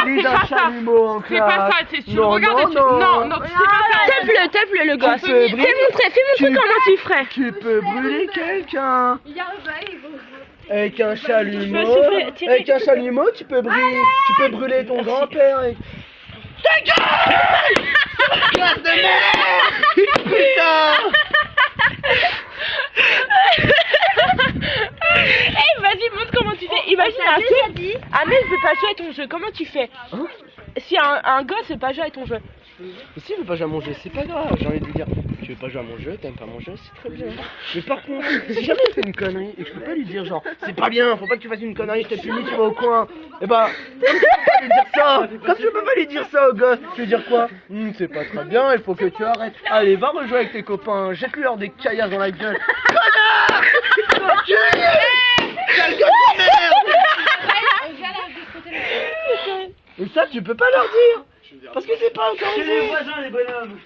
lis c'est un pas ça. chalumeau en C'est pas classe. ça, tu le Non, regardes et tu... non, Non, non, tu sais pas ça. Tape-le le gosse. Tu peux Fais montrer comment tu ferais. Tu peux brûler quelqu'un. Avec un chalumeau. souffler, tirer. Avec un chalumeau, tu peux brûler ton grand-père. Ta gueule! Classe de merde! Putain! Eh, vas-y, montre comment tu fais. Imagine un truc. Ah, mais je veux pas jouer à ton jeu. Comment tu fais? Hein? Si un gosse veut pas jouer à ton jeu. Mais si il veut pas jouer à mon jeu, c'est pas grave, j'ai envie de lui dire, tu veux pas jouer à mon jeu, t'aimes pas mon jeu, c'est très bien. Mais par contre, si jamais il fait une connerie et que je peux pas lui dire genre, c'est pas bien, faut pas que tu fasses une connerie, je t'ai puni, tu vas au coin, et bah, comme je peux pas lui dire ça, comme je peux pas lui dire ça au gosse, je vais dire quoi? C'est pas très bien, il faut que tu arrêtes. Allez, va rejouer avec tes copains, jette-leur des caillages dans la gueule. Connard! Enculé! Quelle gueule de merde! Et ça, tu peux pas leur dire! Parce que c'est pas encore les voisins, les bonhommes!